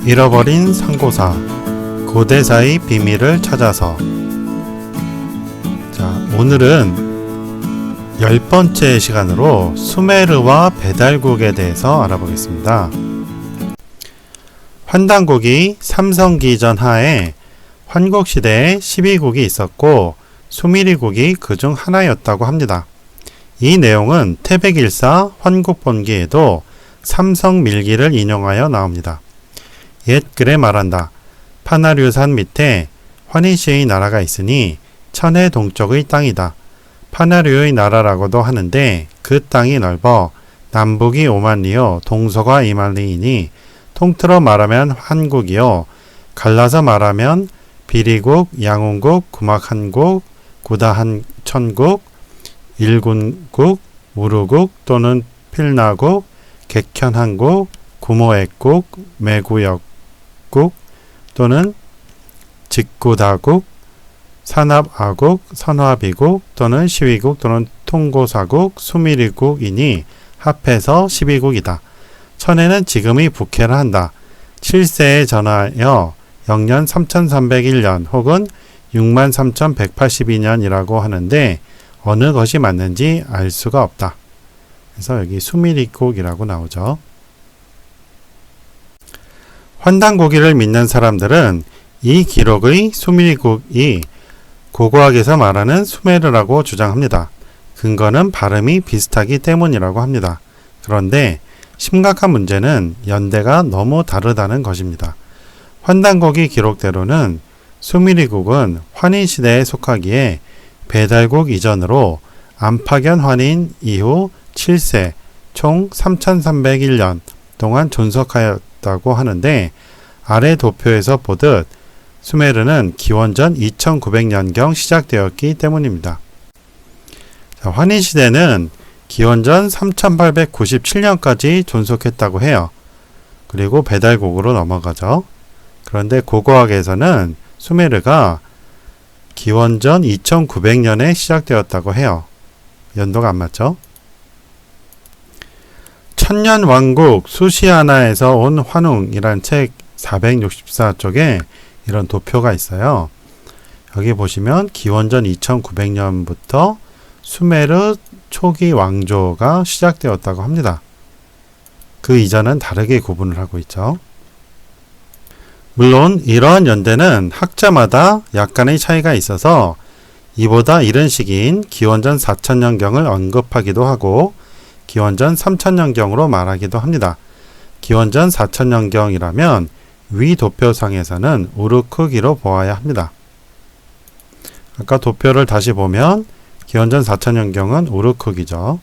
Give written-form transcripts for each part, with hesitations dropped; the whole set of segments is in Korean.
잃어버린 상고사, 고대사의 비밀을 찾아서. 자, 오늘은 10번째 시간으로 수메르와 배달국에 대해서 알아보겠습니다. 환단국이 삼성기전 하에 환국시대에 12국이 있었고 수미리국이 그중 하나였다고 합니다. 이 내용은 태백일사 환국본기에도 삼성밀기를 인용하여 나옵니다. 옛 글에 말한다. 파나류산 밑에 환희씨의 나라가 있으니 천해 동쪽의 땅이다. 파나류의 나라라고도 하는데 그 땅이 넓어 남북이 5만리요 동서가 2만리이니 통틀어 말하면 한국이요 갈라서 말하면 비리국, 양운국, 구막한국, 구다한천국, 일군국, 우루국 또는 필나국, 객현한국, 구모액국, 매구역국 또는 직구다국, 산압아국, 선화비국 또는 시위국 또는 통고사국, 수미리국이니 합해서 12국이다. 천해는 지금의 북해를 한다. 7세에 전하여 영년 3301년 혹은 63,182년이라고 하는데 어느 것이 맞는지 알 수가 없다. 그래서 여기 수미리국이라고 나오죠. 환단고기를 믿는 사람들은 이 기록의 수미리국이 고고학에서 말하는 수메르라고 주장합니다. 근거는 발음이 비슷하기 때문이라고 합니다. 그런데 심각한 문제는 연대가 너무 다르다는 것입니다. 환단고기 기록대로는 수미리국은 환인시대에 속하기에 배달국 이전으로 안파견 환인 이후 7세 총 3301년 동안 존속하였다고 하는데 아래 도표에서 보듯 수메르는 기원전 2900년경 시작되었기 때문입니다. 환인시대는 기원전 3897년까지 존속했다고 해요. 그리고 배달국으로 넘어가죠. 그런데 고고학에서는 수메르가 기원전 2900년에 시작되었다고 해요. 연도가 안 맞죠? 천년왕국 수시하나에서 온 환웅이란 책 464쪽에 이런 도표가 있어요. 여기 보시면 기원전 2900년부터 수메르 초기 왕조가 시작되었다고 합니다. 그 이전은 다르게 구분을 하고 있죠. 물론 이러한 연대는 학자마다 약간의 차이가 있어서 이보다 이른 시기인 기원전 4000년경을 언급하기도 하고 기원전 3000년경으로 말하기도 합니다. 기원전 4000년경이라면 위 도표상에서는 우르크기로 보아야 합니다. 아까 도표를 다시 보면 기원전 4000년경은 우르크기죠.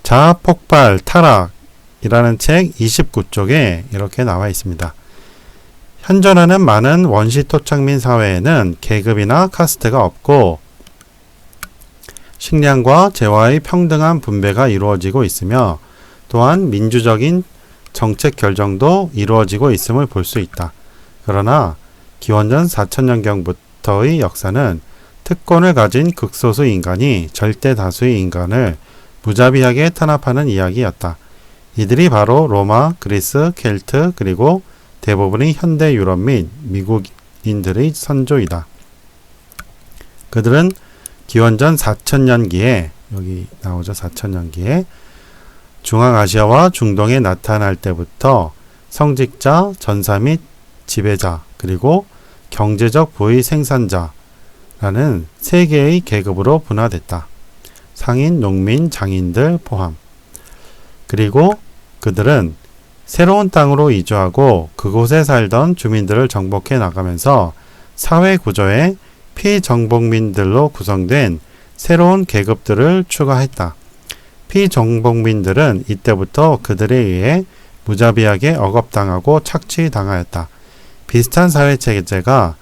자아폭발 타락이라는 책 29쪽에 이렇게 나와 있습니다. 현존하는 많은 원시 토착민 사회에는 계급이나 카스트가 없고 식량과 재화의 평등한 분배가 이루어지고 있으며 또한 민주적인 정책 결정도 이루어지고 있음을 볼 수 있다. 그러나 기원전 4000년경부터의 역사는 특권을 가진 극소수 인간이 절대 다수의 인간을 무자비하게 탄압하는 이야기였다. 이들이 바로 로마, 그리스, 켈트 그리고 대부분의 현대 유럽 및 미국인들의 선조이다. 그들은 기원전 4000년기에 여기 나오죠. 4000년기에 중앙아시아와 중동에 나타날 때부터 성직자, 전사 및 지배자 그리고 경제적 부의 생산자라는 세 개의 계급으로 분화됐다. 상인, 농민, 장인들 포함. 그리고 그들은 새로운 땅으로 이주하고 그곳에 살던 주민들을 정복해 나가면서 사회 구조에 피정복민들로 구성된 새로운 계급들을 추가했다. 피정복민들은 이때부터 그들에 의해 무자비하게 억압당하고 착취당하였다. 비슷한 사회체제가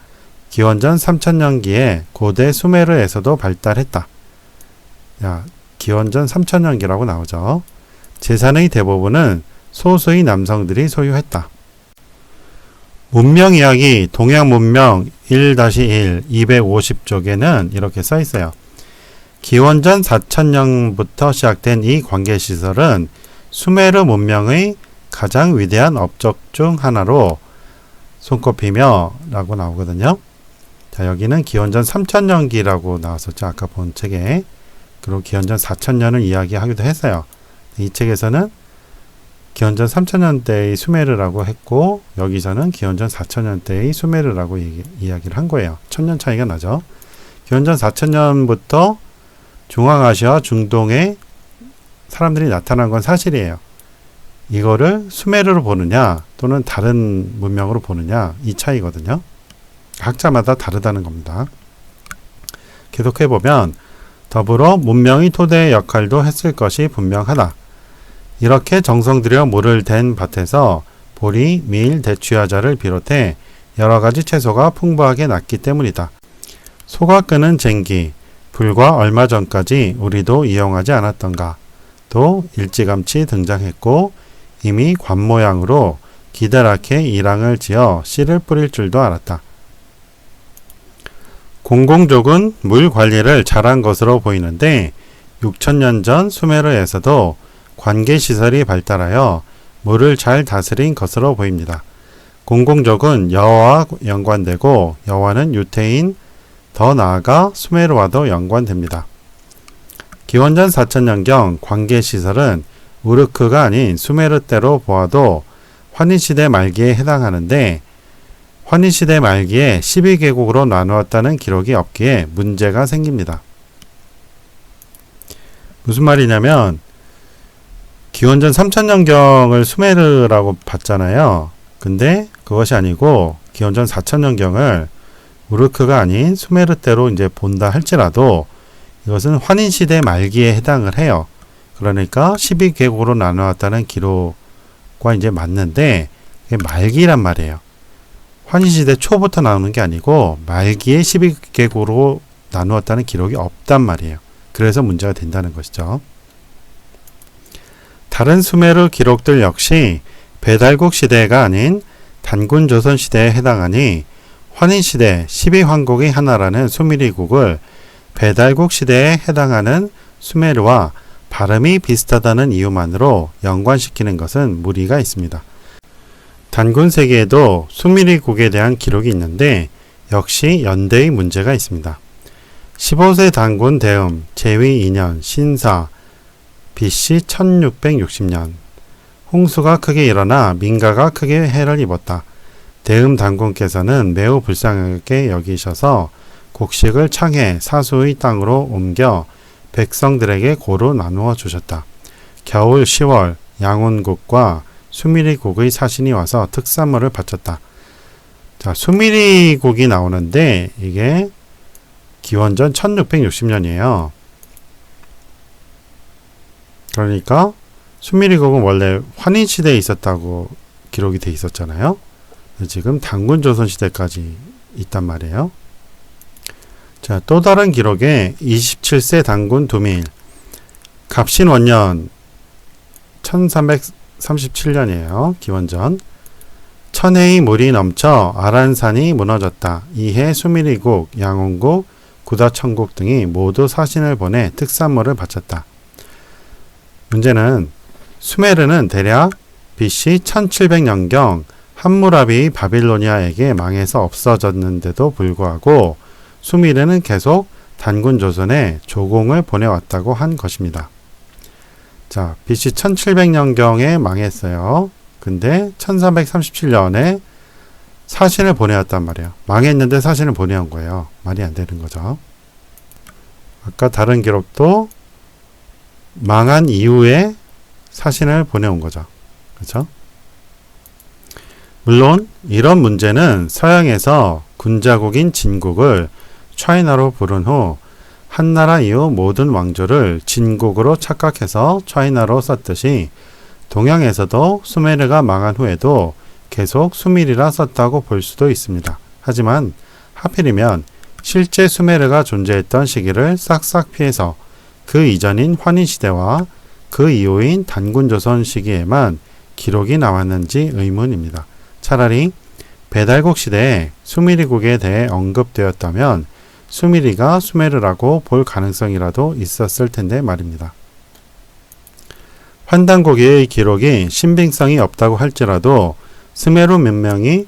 기원전 3000년기에 고대 수메르에서도 발달했다. 기원전 3000년기라고 나오죠. 재산의 대부분은 소수의 남성들이 소유했다. 문명 이야기 동양문명 1-1 250쪽에는 이렇게 써 있어요. 기원전 4000년부터 시작된 이 관계시설은 수메르 문명의 가장 위대한 업적 중 하나로 손꼽히며 라고 나오거든요. 자, 여기는 기원전 3000년기라고 나왔었죠. 아까 본 책에. 그리고 기원전 4000년을 이야기하기도 했어요. 이 책에서는 기원전 3000년대의 수메르라고 했고 여기서는 기원전 4000년대의 수메르라고 이야기를 한 거예요. 1000년 차이가 나죠. 기원전 4000년부터 중앙아시아 중동에 사람들이 나타난 건 사실이에요. 이거를 수메르로 보느냐 또는 다른 문명으로 보느냐 이 차이거든요. 각자마다 다르다는 겁니다. 계속해보면 더불어 문명의 토대의 역할도 했을 것이 분명하다. 이렇게 정성 들여 물을 댄 밭에서 보리, 밀, 대추야자를 비롯해 여러가지 채소가 풍부하게 났기 때문이다. 소가 끄는 쟁기, 불과 얼마 전까지 우리도 이용하지 않았던가. 또 일찌감치 등장했고 이미 관 모양으로 기다랗게 이랑을 지어 씨를 뿌릴 줄도 알았다. 공공족은 물 관리를 잘한 것으로 보이는데 6000년 전 수메르에서도 관계시설이 발달하여 물을 잘 다스린 것으로 보입니다. 공공족은 여호와와 연관되고 여호와는 유태인, 더 나아가 수메르와도 연관됩니다. 기원전 4000년경 관계시설은 우르크가 아닌 수메르 때로 보아도 환희시대 말기에 해당하는데 환희시대 말기에 12개국으로 나누었다는 기록이 없기에 문제가 생깁니다. 무슨 말이냐면 기원전 3000년경을 수메르라고 봤잖아요. 근데 그것이 아니고 기원전 4000년경을 우르크가 아닌 수메르 때로 이제 본다 할지라도 이것은 환희시대 말기에 해당을 해요. 그러니까 12개국으로 나누었다는 기록과 이제 맞는데 이게 말기란 말이에요. 환희시대 초부터 나오는 게 아니고 말기에 12개국으로 나누었다는 기록이 없단 말이에요. 그래서 문제가 된다는 것이죠. 다른 수메르 기록들 역시 배달국 시대가 아닌 단군 조선 시대에 해당하니 환희시대 12황국의 하나라는 수미리국을 배달국 시대에 해당하는 수메르와 발음이 비슷하다는 이유만으로 연관시키는 것은 무리가 있습니다. 단군 세계에도 수미리국에 대한 기록이 있는데 역시 연대의 문제가 있습니다. 15세 단군 대음 제위 2년 신사 BC 1660년 홍수가 크게 일어나 민가가 크게 해를 입었다. 대음 단군께서는 매우 불쌍하게 여기셔서 곡식을 창해 사수의 땅으로 옮겨 백성들에게 고루 나누어 주셨다. 겨울 10월 양훈국과 수미리국의 사신이 와서 특산물을 바쳤다. 자, 수미리국이 나오는데 이게 기원전 1660년이에요. 그러니까 수미리국은 원래 환희시대에 있었다고 기록이 돼 있었잖아요. 지금 단군 조선시대까지 있단 말이에요. 자, 또 다른 기록에 27세 단군 두밀 갑신원년 1337년이에요. 기원전 천해의 물이 넘쳐 아란산이 무너졌다. 이해 수미리국, 양훈국, 구다천국 등이 모두 사신을 보내 특산물을 바쳤다. 문제는 수메르는 대략 BC 1700년경 함무라비의 바빌로니아에게 망해서 없어졌는데도 불구하고 수미르는 계속 단군 조선에 조공을 보내왔다고 한 것입니다. 자, BC 1700년경에 망했어요. 근데 1337년에 사신을 보내왔단 말이에요. 망했는데 사신을 보내온 거예요. 말이 안 되는 거죠. 아까 다른 기록도 망한 이후에 사신을 보내온 거죠. 그렇죠? 물론 이런 문제는 서양에서 군자국인 진국을 차이나로 부른 후 한나라 이후 모든 왕조를 진국으로 착각해서 차이나로 썼듯이 동양에서도 수메르가 망한 후에도 계속 수밀이라 썼다고 볼 수도 있습니다. 하지만 하필이면 실제 수메르가 존재했던 시기를 싹싹 피해서 그 이전인 환희시대와 그 이후인 단군조선 시기에만 기록이 나왔는지 의문입니다. 차라리 배달국 시대에 수미리국에 대해 언급되었다면 수미리가 수메르라고 볼 가능성이라도 있었을 텐데 말입니다. 환단고기의 기록이 신빙성이 없다고 할지라도 스메르 문명이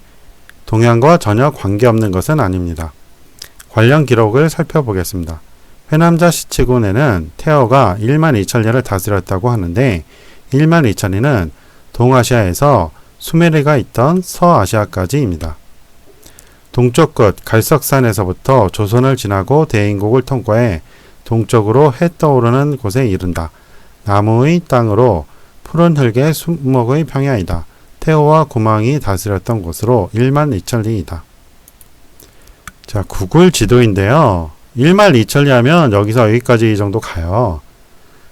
동양과 전혀 관계없는 것은 아닙니다. 관련 기록을 살펴보겠습니다. 회남자 시치군에는 태어가 12,000년을 다스렸다고 하는데 12,000년은 동아시아에서 수메르가 있던 서아시아까지입니다. 동쪽 끝 갈석산에서부터 조선을 지나고 대인국을 통과해 동쪽으로 해 떠오르는 곳에 이른다. 나무의 땅으로 푸른 흙의 수목의 평야이다. 태호와 구망이 다스렸던 곳으로 12,000리이다. 자, 구글 지도인데요. 12,000리 하면 여기서 여기까지 이 정도 가요.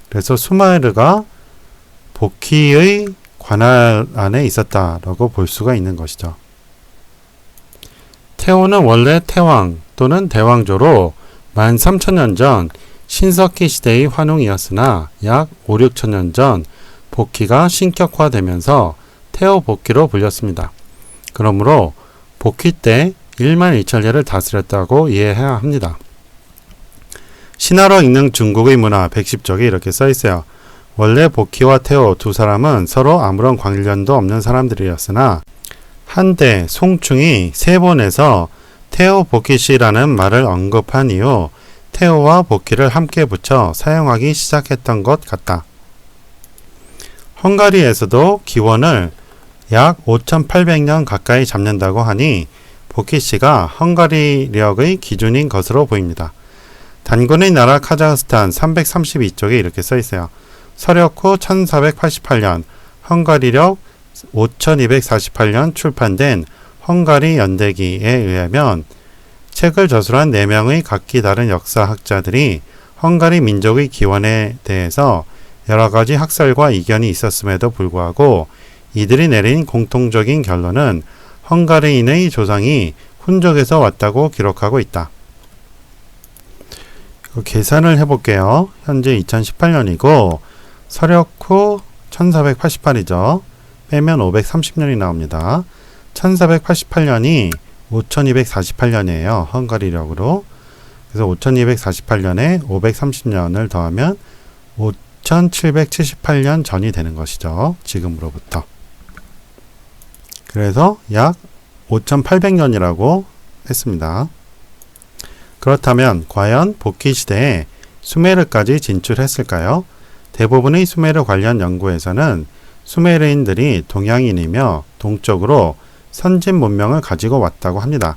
그래서 수메르가 복희의 관할 안에 있었다라고 볼 수가 있는 것이죠. 태호는 원래 태왕 또는 대왕조로 13,000년 전 신석기 시대의 환웅이었으나 약 5,000~6,000년 전 복희가 신격화되면서 태호 복희로 불렸습니다. 그러므로 복희 때 12,000년을 다스렸다고 이해해야 합니다. 신화로 읽는 중국의 문화 110쪽에 이렇게 써있어요. 원래 복희와 태호 두 사람은 서로 아무런 관련도 없는 사람들이었으나 한때 송충이 세본에서 태호 복희씨라는 말을 언급한 이후 태호와 복희를 함께 붙여 사용하기 시작했던 것 같다. 헝가리에서도 기원을 약 5,800년 가까이 잡는다고 하니 복희씨가 헝가리력의 기준인 것으로 보입니다. 단군의 나라 카자흐스탄 332쪽에 이렇게 써있어요. 서력 후 1488년 헝가리력 5248년 출판된 헝가리 연대기에 의하면 책을 저술한 4명의 각기 다른 역사학자들이 헝가리 민족의 기원에 대해서 여러가지 학설과 이견이 있었음에도 불구하고 이들이 내린 공통적인 결론은 헝가리인의 조상이 훈족에서 왔다고 기록하고 있다. 계산을 해볼게요. 현재 2018년이고 서력 후 1488이죠. 빼면 530년이 나옵니다. 1488년이 5248년이에요. 헝가리력으로. 그래서 5248년에 530년을 더하면 5778년 전이 되는 것이죠. 지금으로부터. 그래서 약 5800년이라고 했습니다. 그렇다면 과연 복희 시대에 수메르까지 진출했을까요? 대부분의 수메르 관련 연구에서는 수메르인들이 동양인이며 동쪽으로 선진 문명을 가지고 왔다고 합니다.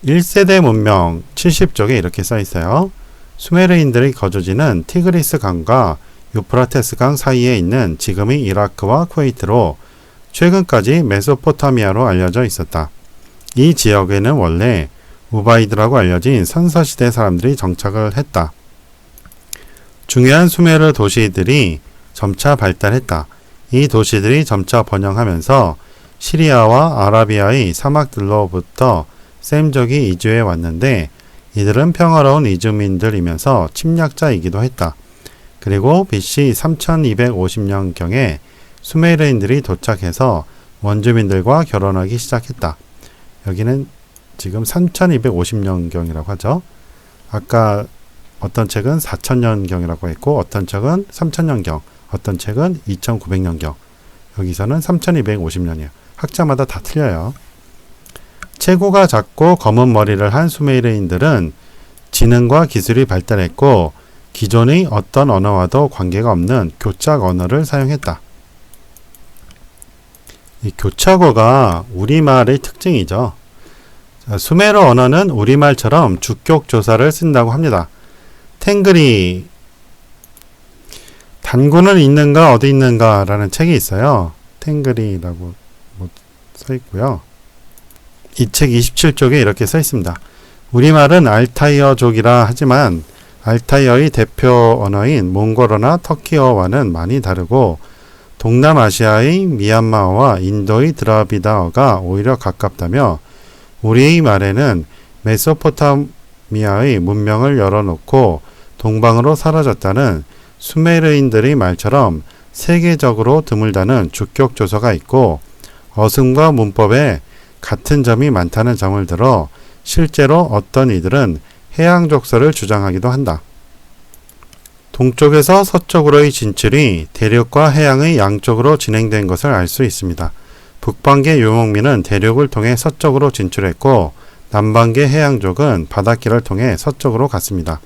1세대 문명 70쪽에 이렇게 써 있어요. 수메르인들의 거주지는 티그리스 강과 유프라테스 강 사이에 있는 지금의 이라크와 쿠웨이트로 최근까지 메소포타미아로 알려져 있었다. 이 지역에는 원래 우바이드라고 알려진 선사시대 사람들이 정착을 했다. 중요한 수메르 도시들이 점차 발달했다. 이 도시들이 점차 번영하면서 시리아와 아라비아의 사막들로부터 셈족이 이주해 왔는데 이들은 평화로운 이주민들이면서 침략자이기도 했다. 그리고 BC 3250년경에 수메르인들이 도착해서 원주민들과 결혼하기 시작했다. 여기는 지금 3250년경이라고 하죠. 아까 어떤 책은 4000년경이라고 했고 어떤 책은 3000년경, 어떤 책은 2900년경. 여기서는 3250년이에요. 학자마다 다 틀려요. 체구가 작고 검은 머리를 한 수메르인들은 지능과 기술이 발달했고 기존의 어떤 언어와도 관계가 없는 교착 언어를 사용했다. 이 교착어가 우리말의 특징이죠. 자, 수메르 언어는 우리말처럼 주격 조사를 쓴다고 합니다. 탱그리 단군은 있는가 어디 있는가 라는 책이 있어요. 탱그리라고 써 있고요. 이 책 27쪽에 이렇게 써 있습니다. 우리말은 알타이어족이라 하지만 알타이어의 대표 언어인 몽골어나 터키어와는 많이 다르고 동남아시아의 미얀마어와 인도의 드라비다어가 오히려 가깝다며 우리의 말에는 메소포타미아의 문명을 열어놓고 동방으로 사라졌다는 수메르인들의 말처럼 세계적으로 드물다는 주격 조서가 있고 어순과 문법에 같은 점이 많다는 점을 들어 실제로 어떤 이들은 해양족설을 주장하기도 한다. 동쪽에서 서쪽으로의 진출이 대륙과 해양의 양쪽으로 진행된 것을 알 수 있습니다. 북방계 유목민은 대륙을 통해 서쪽으로 진출했고 남방계 해양족은 바닷길을 통해 서쪽으로 갔습니다.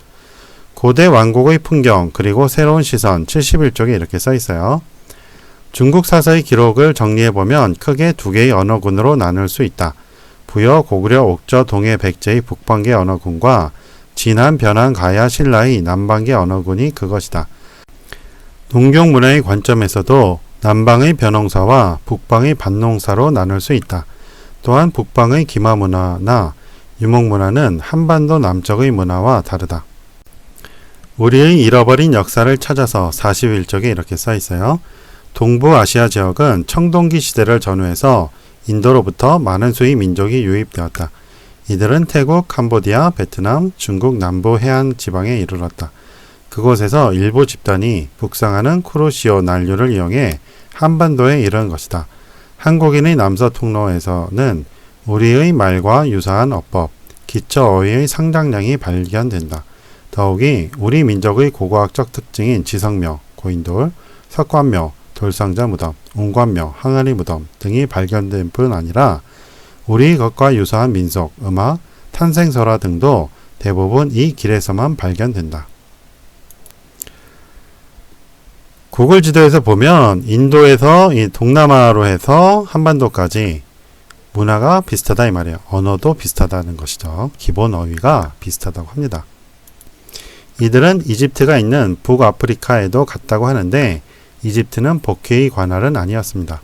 고대 왕국의 풍경 그리고 새로운 시선 71쪽에 이렇게 써 있어요. 중국 사서의 기록을 정리해보면 크게 두 개의 언어군으로 나눌 수 있다. 부여, 고구려, 옥저, 동해, 백제의 북방계 언어군과 진한, 변한, 가야, 신라의 남방계 언어군이 그것이다. 농경 문화의 관점에서도 남방의 벼농사와 북방의 밭농사로 나눌 수 있다. 또한 북방의 기마 문화나 유목 문화는 한반도 남쪽의 문화와 다르다. 우리의 잃어버린 역사를 찾아서 41쪽에 이렇게 써 있어요. 동부아시아 지역은 청동기 시대를 전후해서 인도로부터 많은 수의 민족이 유입되었다. 이들은 태국, 캄보디아, 베트남, 중국 남부 해안 지방에 이르렀다. 그곳에서 일부 집단이 북상하는 쿠로시오 난류를 이용해 한반도에 이른 것이다. 한국인의 남서 통로에서는 우리의 말과 유사한 어법, 기초 어휘의 상당량이 발견된다. 더욱이 우리 민족의 고고학적 특징인 지성묘, 고인돌, 석관묘, 돌상자 무덤, 웅관묘, 항아리 무덤 등이 발견된 뿐 아니라 우리 것과 유사한 민속, 음악, 탄생설화 등도 대부분 이 길에서만 발견된다. 구글 지도에서 보면 인도에서 이 동남아로 해서 한반도까지 문화가 비슷하다 이 말이에요. 언어도 비슷하다는 것이죠. 기본 어휘가 비슷하다고 합니다. 이들은 이집트가 있는 북아프리카에도 갔다고 하는데 이집트는 복귀의 관할은 아니었습니다.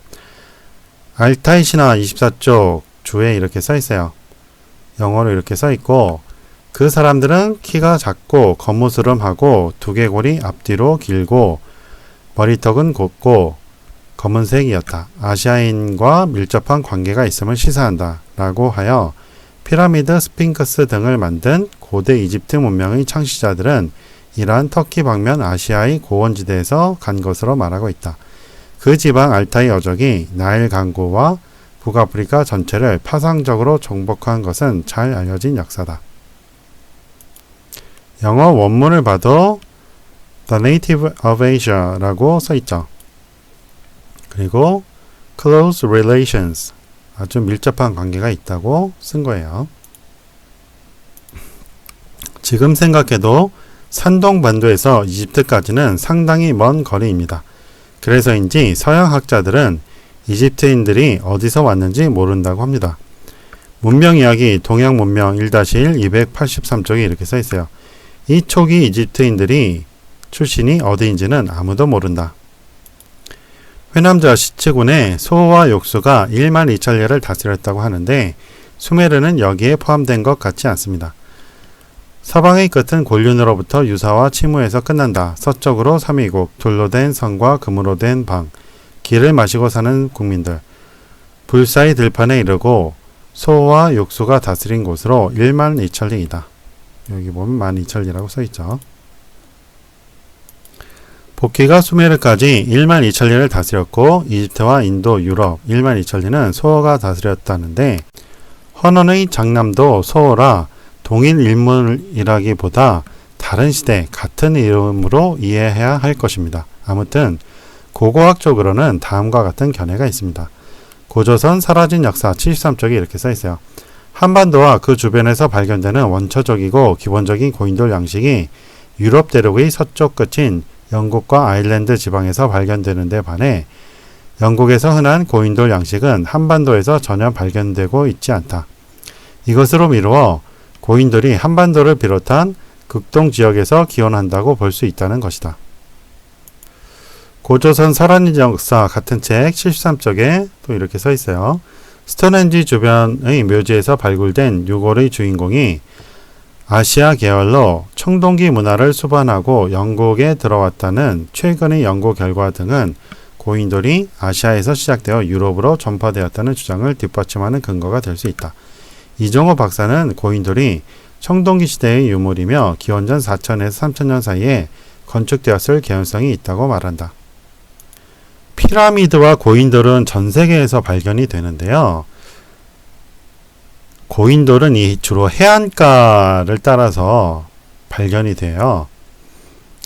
알타이 신화 24쪽 주에 이렇게 써 있어요. 영어로 이렇게 써 있고 그 사람들은 키가 작고 거무스름하고 두개골이 앞뒤로 길고 머리턱은 곱고 검은색이었다. 아시아인과 밀접한 관계가 있음을 시사한다. 라고 하여 피라미드, 스핑크스 등을 만든 고대 이집트 문명의 창시자들은 이러한 터키 방면 아시아의 고원지대에서 간 것으로 말하고 있다. 그 지방 알타이 어족이 나일 강구와 북아프리카 전체를 파상적으로 정복한 것은 잘 알려진 역사다. 영어 원문을 봐도 The Native of Asia라고 써있죠. 그리고 Close Relations, 아주 밀접한 관계가 있다고 쓴 거예요. 지금 생각해도 산동반도에서 이집트까지는 상당히 먼 거리입니다. 그래서인지 서양 학자들은 이집트인들이 어디서 왔는지 모른다고 합니다. 문명 이야기 동양 문명 1-1 283쪽에 이렇게 써 있어요. 이 초기 이집트인들이 출신이 어디인지는 아무도 모른다. 회남자 시츠군의 소호와 욕수가 1만 2천년을 다스렸다고 하는데 수메르는 여기에 포함된 것 같지 않습니다. 서방의 끝은 곤륜으로부터 유사와 치무에서 끝난다. 서쪽으로 3위국, 돌로 된 성과 금으로 된 방, 길을 마시고 사는 국민들, 불사의 들판에 이르고 소와 욕수가 다스린 곳으로 1만 2천리이다. 여기 보면 12,000리라고 써있죠. 복귀가 수메르까지 1만 2천리를 다스렸고 이집트와 인도, 유럽 1만 2천리는 소호가 다스렸다는데 헌원의 장남도 소호라 동일 인물이라기보다 다른 시대 같은 이름으로 이해해야 할 것입니다. 아무튼 고고학적으로는 다음과 같은 견해가 있습니다. 고조선 사라진 역사 73쪽에 이렇게 써있어요. 한반도와 그 주변에서 발견되는 원초적이고 기본적인 고인돌 양식이 유럽 대륙의 서쪽 끝인 영국과 아일랜드 지방에서 발견되는 데 반해 영국에서 흔한 고인돌 양식은 한반도에서 전혀 발견되고 있지 않다. 이것으로 미루어 고인돌이 한반도를 비롯한 극동 지역에서 기원한다고 볼 수 있다는 것이다. 고조선 사라진 역사 같은 책 73쪽에 또 이렇게 써 있어요. 스톤헨지 주변의 묘지에서 발굴된 유골의 주인공이 아시아 계열로 청동기 문화를 수반하고 영국에 들어왔다는 최근의 연구 결과 등은 고인돌이 아시아에서 시작되어 유럽으로 전파되었다는 주장을 뒷받침하는 근거가 될 수 있다. 이종호 박사는 고인돌이 청동기 시대의 유물이며 기원전 4000에서 3000년 사이에 건축되었을 개연성이 있다고 말한다. 피라미드와 고인돌은 전 세계에서 발견이 되는데요. 고인돌은 주로 해안가를 따라서 발견이 돼요.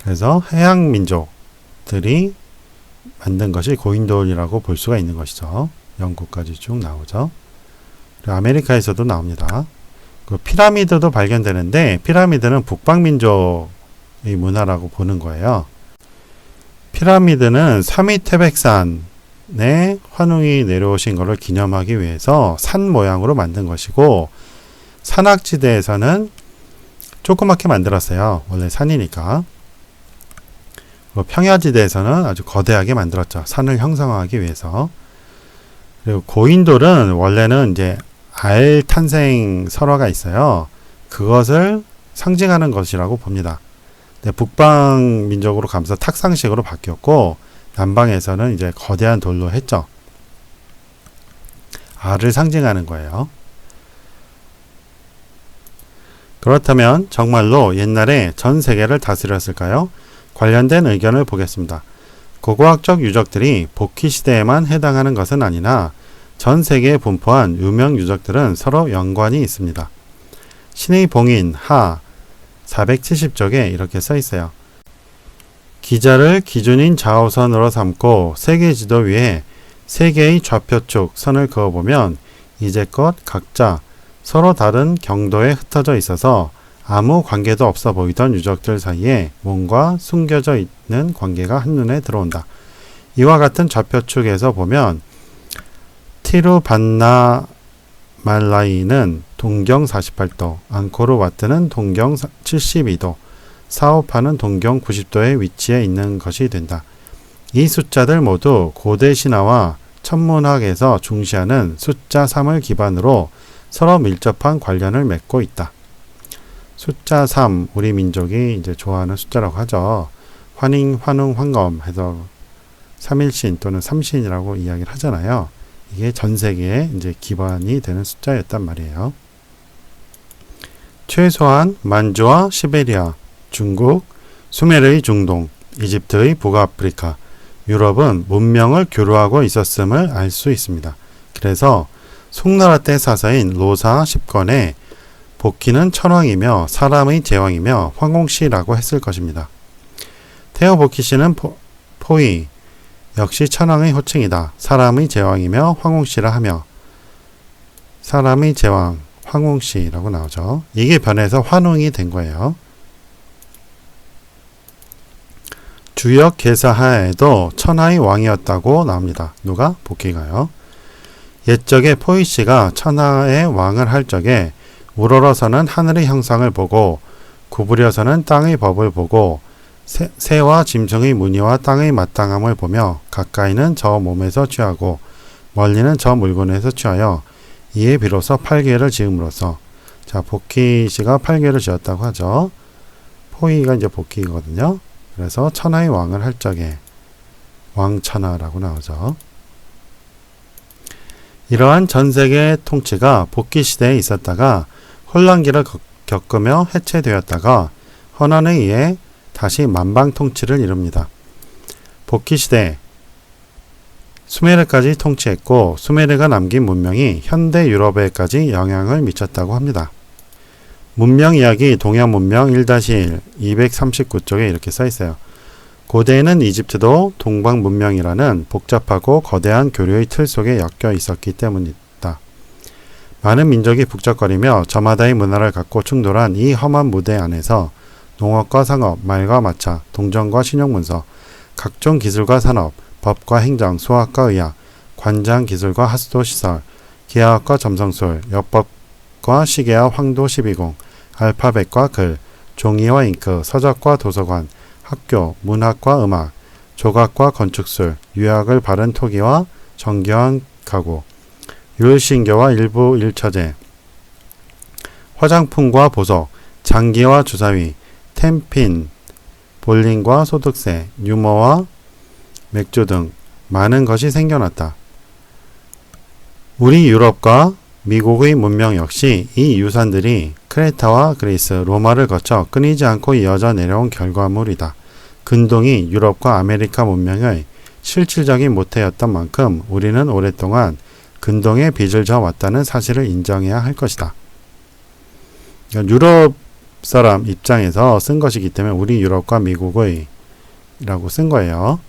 그래서 해양 민족들이 만든 것이 고인돌이라고 볼 수가 있는 것이죠. 영국까지 쭉 나오죠. 그리고 아메리카에서도 나옵니다. 그 피라미드도 발견되는데 피라미드는 북방민족의 문화라고 보는 거예요. 피라미드는 사미태백산에 환웅이 내려오신 것을 기념하기 위해서 산 모양으로 만든 것이고 산악지대에서는 조그맣게 만들었어요. 원래 산이니까. 평야지대에서는 아주 거대하게 만들었죠. 산을 형성하기 위해서. 그리고 고인돌은 원래는 이제 알 탄생 설화가 있어요. 그것을 상징하는 것이라고 봅니다. 북방 민족으로 가면서 탁상식으로 바뀌었고 남방에서는 이제 거대한 돌로 했죠. 알을 상징하는 거예요. 그렇다면 정말로 옛날에 전 세계를 다스렸을까요? 관련된 의견을 보겠습니다. 고고학적 유적들이 복희 시대에만 해당하는 것은 아니나 전 세계에 분포한 유명 유적들은 서로 연관이 있습니다. 신의 봉인 하 470쪽에 이렇게 써 있어요. 기자를 기준인 좌우선으로 삼고 세계 지도 위에 세 개의 좌표축 선을 그어보면 이제껏 각자 서로 다른 경도에 흩어져 있어서 아무 관계도 없어 보이던 유적들 사이에 뭔가 숨겨져 있는 관계가 한눈에 들어온다. 이와 같은 좌표축에서 보면 티루반나말라이는 동경 48도, 앙코르와트는 동경 72도, 사오파는 동경 90도에 위치해 있는 것이 된다. 이 숫자들 모두 고대 신화와 천문학에서 중시하는 숫자 3을 기반으로 서로 밀접한 관련을 맺고 있다. 숫자 3, 우리 민족이 이제 좋아하는 숫자라고 하죠. 환인, 환웅, 환검 해서 3일신 또는 3신이라고 이야기를 하잖아요. 이게 전 세계에 이제 기반이 되는 숫자였단 말이에요. 최소한 만주와 시베리아, 중국, 수메르의 중동, 이집트의 북아프리카, 유럽은 문명을 교류하고 있었음을 알 수 있습니다. 그래서 송나라 때 사서인 로사 10권에 복희는 천왕이며 사람의 제왕이며 황공시라고 했을 것입니다. 태어복희씨는 포이, 역시 천왕의 호칭이다. 사람의 제왕이며 황공시라 하며 사람의 제왕, 황공시라고 나오죠. 이게 변해서 환웅이 된 거예요. 주역 계사하에도 천하의 왕이었다고 나옵니다. 누가? 복희가요. 옛적에 포이씨가 천하의 왕을 할 적에 우러러서는 하늘의 형상을 보고 구부려서는 땅의 법을 보고 새와 짐승의 무늬와 땅의 마땅함을 보며 가까이는 저 몸에서 취하고 멀리는 저 물건에서 취하여 이에 비로소 팔괘를 지음으로써 자 복희씨가 팔괘를 지었다고 하죠. 포이가 이제 복희거든요. 그래서 천하의 왕을 할 적에 왕천하라고 나오죠. 이러한 전세계 통치가 복희 시대에 있었다가 혼란기를 겪으며 해체되었다가 헌원에 의해 다시 만방 통치를 이룹니다. 복희 시대 수메르까지 통치했고 수메르가 남긴 문명이 현대 유럽에까지 영향을 미쳤다고 합니다. 문명 이야기 동양 문명 1-1 239쪽에 이렇게 써 있어요. 고대에는 이집트도 동방 문명이라는 복잡하고 거대한 교류의 틀 속에 엮여 있었기 때문이다. 많은 민족이 북적거리며 저마다의 문화를 갖고 충돌한 이 험한 무대 안에서 농업과 상업, 말과 마차, 동정과 신용문서, 각종 기술과 산업, 법과 행정, 수학과 의학, 관장 기술과 하수도 시설, 기하학과 점성술, 역법과 시계와 황도 12궁, 알파벳과 글, 종이와 잉크, 서적과 도서관, 학교, 문학과 음악, 조각과 건축술, 유학을 바른 토기와 정교한 가구, 율신교와 일부 일처제, 화장품과 보석, 장기와 주사위, 템핀, 볼링과 소득세, 유머와 맥주 등 많은 것이 생겨났다. 우리 유럽과 미국의 문명 역시 이 유산들이 크레타와 그리스, 로마를 거쳐 끊이지 않고 이어져 내려온 결과물이다. 근동이 유럽과 아메리카 문명의 실질적인 모태였던 만큼 우리는 오랫동안 근동의 빚을 져왔다는 사실을 인정해야 할 것이다. 유럽 사람 입장에서 쓴 것이기 때문에 우리 유럽과 미국의 라고 쓴 거예요.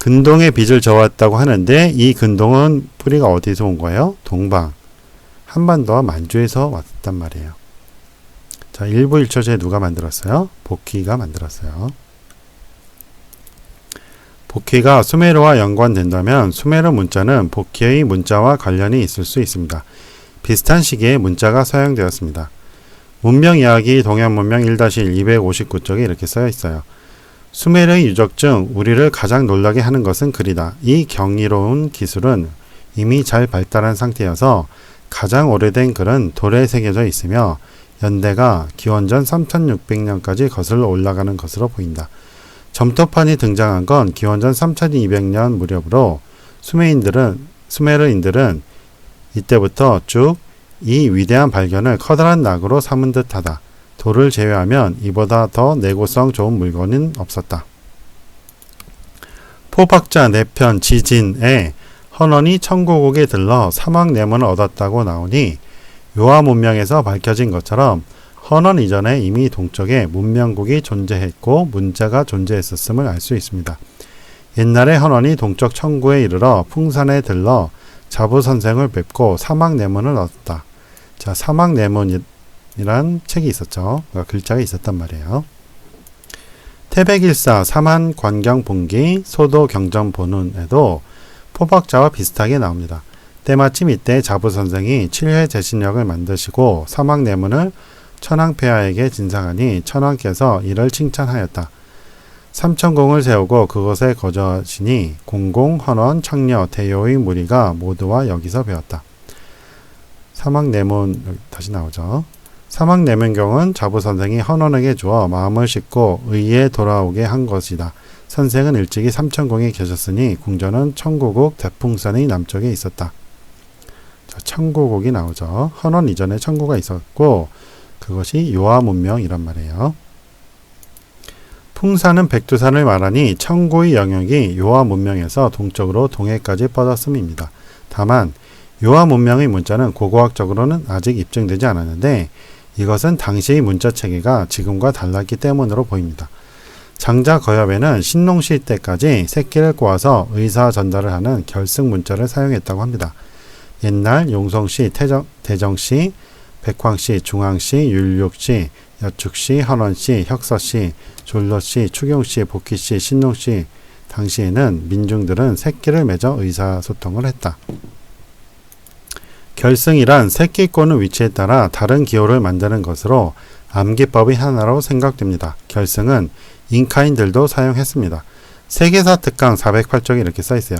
근동의 빚을 져왔다고 하는데 이 근동은 뿌리가 어디서 온 거예요? 동방. 한반도와 만주에서 왔단 말이에요. 자, 일부 일처제 누가 만들었어요? 복희가 만들었어요. 복희가 수메르와 연관된다면 수메르 문자는 복희의 문자와 관련이 있을 수 있습니다. 비슷한 시기에 문자가 사용되었습니다. 문명 이야기 동양 문명 1-1 259쪽에 이렇게 쓰여 있어요. 수메르의 유적 중 우리를 가장 놀라게 하는 것은 글이다. 이 경이로운 기술은 이미 잘 발달한 상태여서 가장 오래된 글은 돌에 새겨져 있으며 연대가 기원전 3600년까지 거슬러 올라가는 것으로 보인다. 점토판이 등장한 건 기원전 3200년 무렵으로 수메르인들은 이때부터 쭉 이 위대한 발견을 커다란 낙으로 삼은 듯하다. 돌을 제외하면 이보다 더 내구성 좋은 물건은 없었다. 포박자 4편 지진에 헌원이 천고국에 들러 사막내문을 얻었다고 나오니 요하 문명에서 밝혀진 것처럼 헌원 이전에 이미 동쪽에 문명국이 존재했고 문자가 존재했었음을 알 수 있습니다. 옛날에 헌원이 동쪽 천구에 이르러 풍산에 들러 자부선생을 뵙고 사막내문을 얻었다. 자, 사막내문이란 책이 있었죠. 글자가 있었단 말이에요. 태백일사 사만관경본기 소도경전본운에도 포박자와 비슷하게 나옵니다. 때마침 이때 자부선생이 7회 제신력을 만드시고 사막내문을 천황폐하에게 진상하니 천황께서 이를 칭찬하였다. 삼천공을 세우고 그곳에 거주하시니 공공, 헌원, 청려, 대요의 무리가 모두와 여기서 배웠다. 사막내문 다시 나오죠. 사막내문경은 자부선생이 헌원에게 주어 마음을 싣고 의에 돌아오게 한 것이다. 선생은 일찍이 삼천공에 계셨으니 궁전은 청고국 대풍산의 남쪽에 있었다. 자, 청고국이 나오죠. 헌원 이전에 청고가 있었고 그것이 요하 문명이란 말이에요. 풍산은 백두산을 말하니 청고의 영역이 요하 문명에서 동쪽으로 동해까지 뻗었음입니다. 다만 요하 문명의 문자는 고고학적으로는 아직 입증되지 않았는데 이것은 당시의 문자 체계가 지금과 달랐기 때문으로 보입니다. 장자 거엽에는 신농시 때까지 새끼를 꼬아서 의사 전달을 하는 결승 문자를 사용했다고 합니다. 옛날 용성시, 대정시, 백황시, 중앙시, 율육시, 여축시, 헌원시, 혁서시, 졸로시, 추경시, 복희시, 신농시 당시에는 민중들은 새끼를 맺어 의사소통을 했다. 결승이란 새끼 꼬는 위치에 따라 다른 기호를 만드는 것으로 암기법의 하나로 생각됩니다. 결승은 잉카인들도 사용했습니다. 세계사 특강 408쪽에 이렇게 써있어요.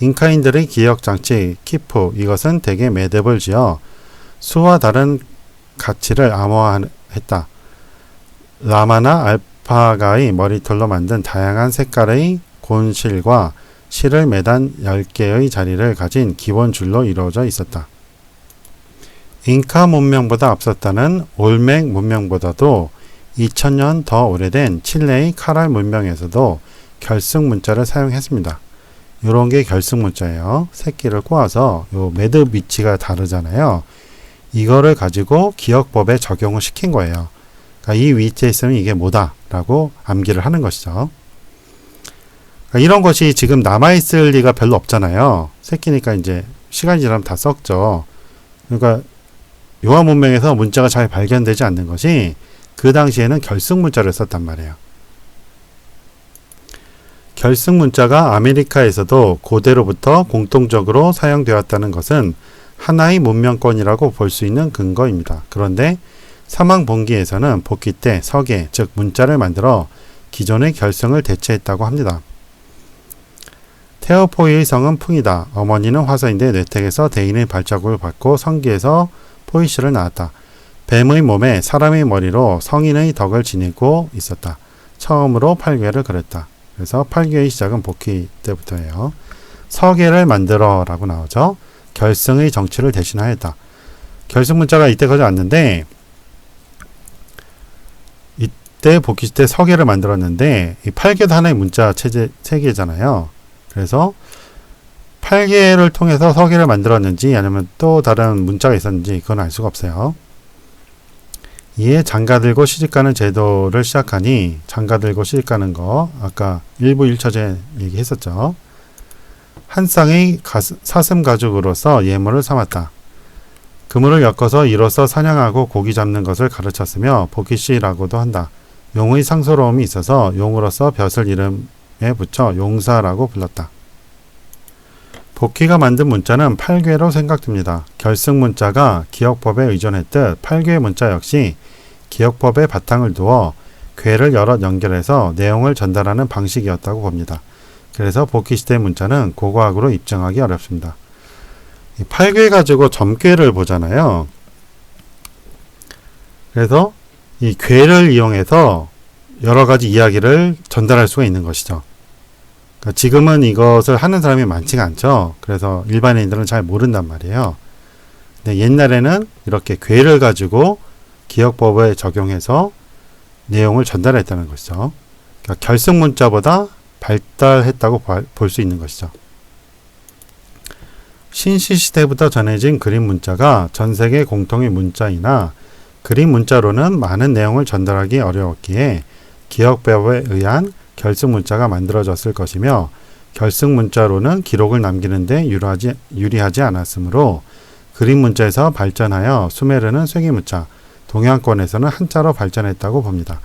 잉카인들의 기억장치 키프 이것은 대개 매듭을 지어 수와 다른 가치를 암호화했다. 라마나 알파가의 머리털로 만든 다양한 색깔의 곤실과 실을 매단 10개의 자리를 가진 기본 줄로 이루어져 있었다. 잉카 문명보다 앞섰다는 올맥 문명보다도 2000년 더 오래된 칠레의 카랄 문명에서도 결승 문자를 사용했습니다. 이런 게 결승 문자예요. 새끼를 꼬아서 요 매듭 위치가 다르잖아요. 이거를 가지고 기억법에 적용을 시킨 거예요. 그러니까 이 위치에 있으면 이게 뭐다 라고 암기를 하는 것이죠. 그러니까 이런 것이 지금 남아있을 리가 별로 없잖아요. 새끼니까 이제 시간이 지나면 다 썩죠. 그러니까 요하 문명에서 문자가 잘 발견되지 않는 것이 그 당시에는 결승 문자를 썼단 말이에요. 결승 문자가 아메리카에서도 고대로부터 공통적으로 사용되었다는 것은 하나의 문명권이라고 볼 수 있는 근거입니다. 그런데 사망본기에서는 복귀 때 서계, 즉 문자를 만들어 기존의 결승을 대체했다고 합니다. 테오포이의 성은 풍이다. 어머니는 화서인데 뇌택에서 대인의 발자국을 받고 성기에서 포이씨를 낳았다. 뱀의 몸에 사람의 머리로 성인의 덕을 지니고 있었다. 처음으로 팔괘를 그렸다. 그래서 팔괘의 시작은 복귀 때부터예요. 서계를 만들어 라고 나오죠. 결승의 정치를 대신하였다. 결승 문자가 이때까지 왔는데 이때 복귀 때 서계를 만들었는데 이 팔괘도 하나의 문자 체계잖아요. 그래서 팔괘를 통해서 서계를 만들었는지 아니면 또 다른 문자가 있었는지 그건 알 수가 없어요. 이에 장가들고 시집가는 제도를 시작하니 장가들고 시집가는 거 아까 일부 1처제 얘기했었죠. 한 쌍의 사슴 가죽으로서 예물을 삼았다. 그물을 엮어서 이로써 사냥하고 고기 잡는 것을 가르쳤으며 보키시라고도 한다. 용의 상스러움이 있어서 용으로서 벼슬 이름에 붙여 용사라고 불렀다. 복희가 만든 문자는 8궤로 생각됩니다. 결승 문자가 기역법에 의존했듯 8궤 문자 역시 기역법의 바탕을 두어 궤를 여럿 연결해서 내용을 전달하는 방식이었다고 봅니다. 그래서 복희 시대 문자는 고고학으로 입증하기 어렵습니다. 8궤 가지고 점괘를 보잖아요. 그래서 이 궤를 이용해서 여러 가지 이야기를 전달할 수가 있는 것이죠. 그러니까 지금은 이것을 하는 사람이 많지가 않죠. 그래서 일반인들은 잘 모른단 말이에요. 근데 옛날에는 이렇게 궤를 가지고 기역법에 적용해서 내용을 전달했다는 것이죠. 그러니까 결승 문자보다 발달했다고 볼 수 있는 것이죠. 신시 시대부터 전해진 그림 문자가 전 세계 공통의 문자이나 그림 문자로는 많은 내용을 전달하기 어려웠기에 기역법에 의한 결승 문자가 만들어졌을 것이며 결승 문자로는 기록을 남기는 데 유리하지 않았으므로 그림 문자에서 발전하여 수메르는 쇠기 문자, 동양권에서는 한자로 발전했다고 봅니다.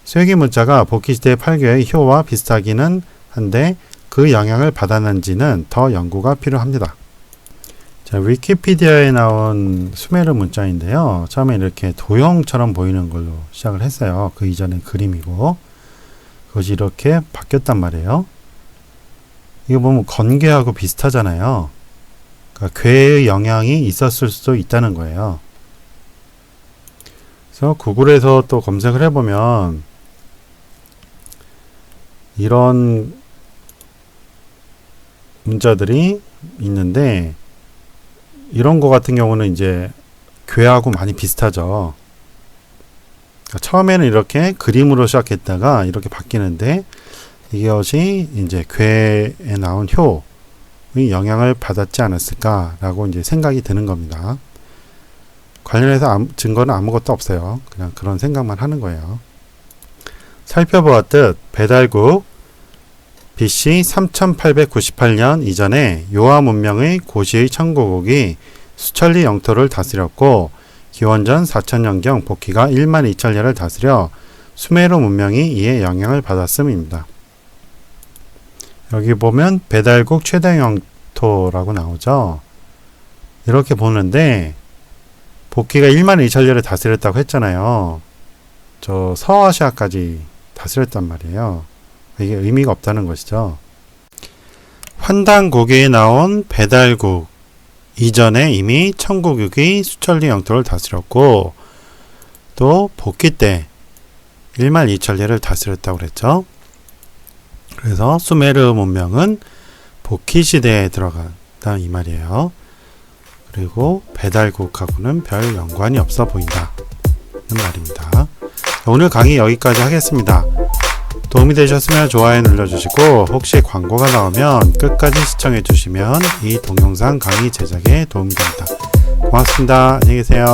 쇠기 문자가 복희시대 8궤의 효와 비슷하기는 한데 그 영향을 받았는지는 더 연구가 필요합니다. 자, 위키피디아에 나온 수메르 문자인데요. 처음에 이렇게 도형처럼 보이는 걸로 시작을 했어요. 그 이전엔 그림이고 그것이 이렇게 바뀌었단 말이에요. 이거 보면 건괴하고 비슷하잖아요. 그러니까 괴의 영향이 있었을 수도 있다는 거예요. 그래서 구글에서 또 검색을 해보면 이런 문자들이 있는데 이런 거 같은 경우는 이제 괴하고 많이 비슷하죠. 그러니까 처음에는 이렇게 그림으로 시작했다가 이렇게 바뀌는데 이것이 이제 괴에 나온 효의 영향을 받았지 않았을까라고 이제 생각이 드는 겁니다. 관련해서 증거는 아무것도 없어요. 그냥 그런 생각만 하는 거예요. 살펴보았듯 배달국 BC 3898년 이전에 요하 문명의 고시의 청고국이 수천리 영토를 다스렸고 기원전 4000년경 복희가 1만 2천리를 다스려 수메르 문명이 이에 영향을 받았음입니다. 여기 보면 배달국 최대 영토라고 나오죠. 이렇게 보는데 복희가 1만 2천리를 다스렸다고 했잖아요. 저 서아시아까지 다스렸단 말이에요. 이게 의미가 없다는 것이죠. 환단고기에 나온 배달국 이전에 이미 청고국이 수천리 영토를 다스렸고 또 복희 때 1만 2천리를 다스렸다고 그랬죠. 그래서 수메르 문명은 복희 시대에 들어갔다 이 말이에요. 그리고 배달국하고는 별 연관이 없어 보인다 는 말입니다. 오늘 강의 여기까지 하겠습니다. 도움이 되셨으면 좋아요 눌러주시고 혹시 광고가 나오면 끝까지 시청해 주시면 이 동영상 강의 제작에 도움이 됩니다. 고맙습니다. 안녕히 계세요.